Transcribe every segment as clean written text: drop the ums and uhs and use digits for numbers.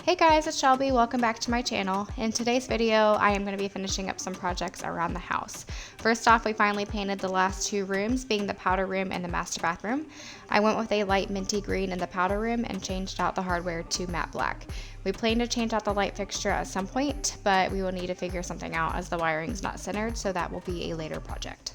Hey guys, it's Shelby. Welcome back to my channel. In today's video, I am going to be finishing up some projects around the house. First off, we finally painted the last two rooms, being the powder room and the master bathroom. I went with a light minty green in the powder room and changed out the hardware to matte black. We plan to change out the light fixture at some point, but we will need to figure something out as the wiring's not centered, so that will be a later project.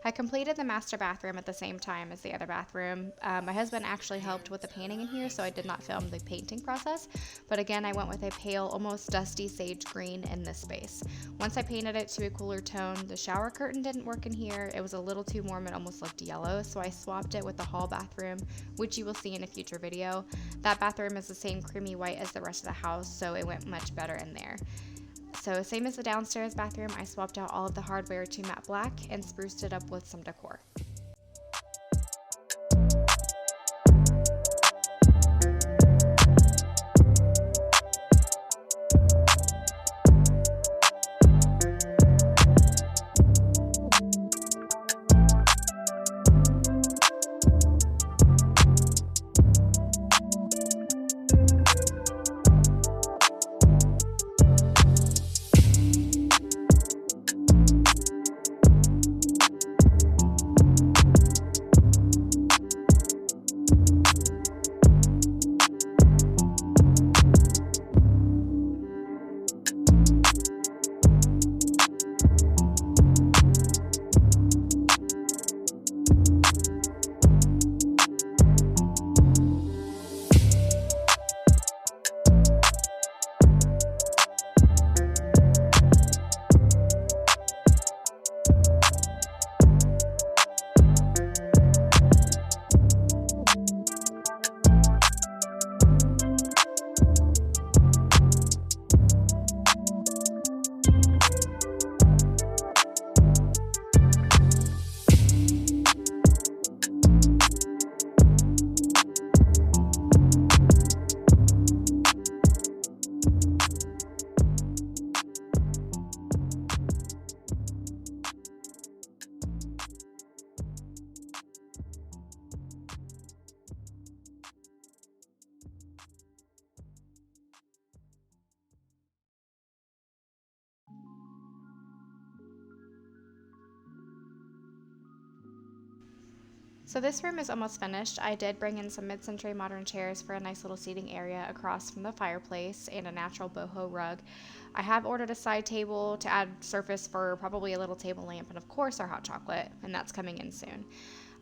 I completed the master bathroom at the same time as the other bathroom. My husband actually helped with the painting in here, so I did not film the painting process. But again, I went with a pale, almost dusty sage green in this space. Once I painted it to a cooler tone, the shower curtain didn't work in here. It was a little too warm and almost looked yellow, so I swapped it with the hall bathroom, which you will see in a future video. That bathroom is the same creamy white as the rest of the house, so it went much better in there. So same as the downstairs bathroom, I swapped out all of the hardware to matte black and spruced it up with some decor. So this room is almost finished. I did bring in some mid-century modern chairs for a nice little seating area across from the fireplace and a natural boho rug. I have ordered a side table to add surface for probably a little table lamp and of course our hot chocolate, and that's coming in soon.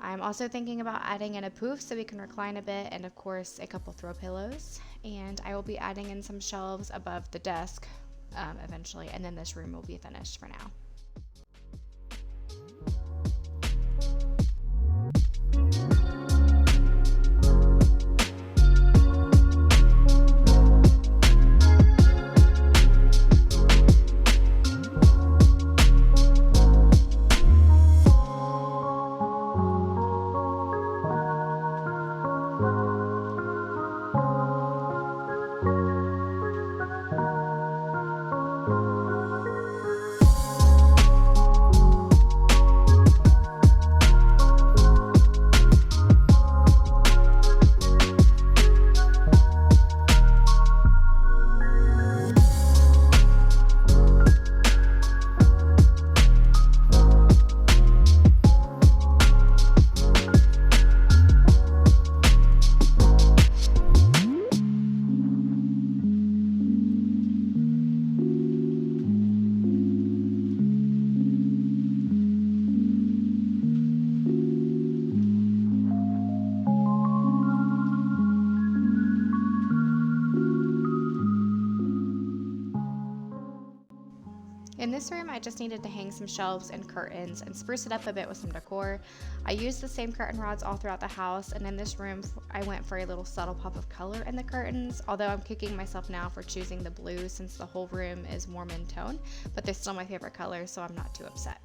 I'm also thinking about adding in a poof so we can recline a bit, and of course a couple throw pillows. And I will be adding in some shelves above the desk eventually, and then this room will be finished for now. In this room, I just needed to hang some shelves and curtains and spruce it up a bit with some decor. I used the same curtain rods all throughout the house, and in this room, I went for a little subtle pop of color in the curtains, although I'm kicking myself now for choosing the blue since the whole room is warm in tone, but they're still my favorite color, so I'm not too upset.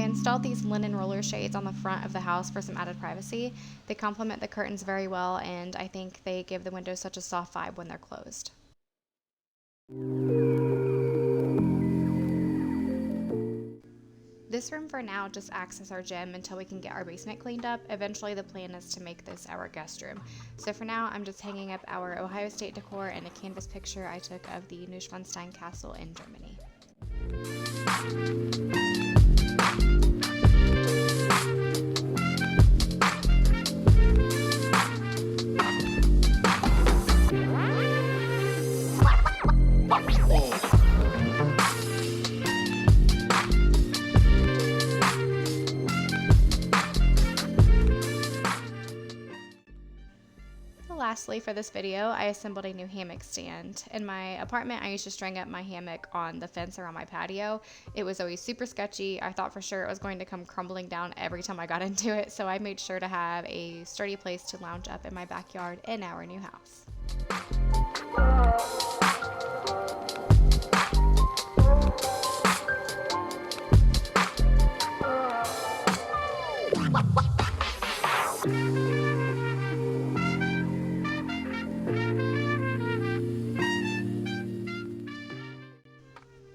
Installed these linen roller shades on the front of the house for some added privacy. They complement the curtains very well, and I think they give the windows such a soft vibe when they're closed. This room for now just acts as our gym until we can get our basement cleaned up. Eventually the plan is to make this our guest room. So for now I'm just hanging up our Ohio State decor and a canvas picture I took of the Neuschwanstein Castle in Germany. Lastly, for this video, I assembled a new hammock stand. In my apartment, I used to string up my hammock on the fence around my patio. It was always super sketchy. I thought for sure it was going to come crumbling down every time I got into it, so I made sure to have a sturdy place to lounge up in my backyard in our new house.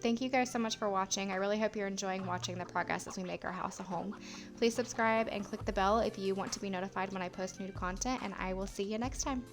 Thank you guys so much for watching. I really hope you're enjoying watching the progress as we make our house a home. Please subscribe and click the bell if you want to be notified when I post new content, and I will see you next time.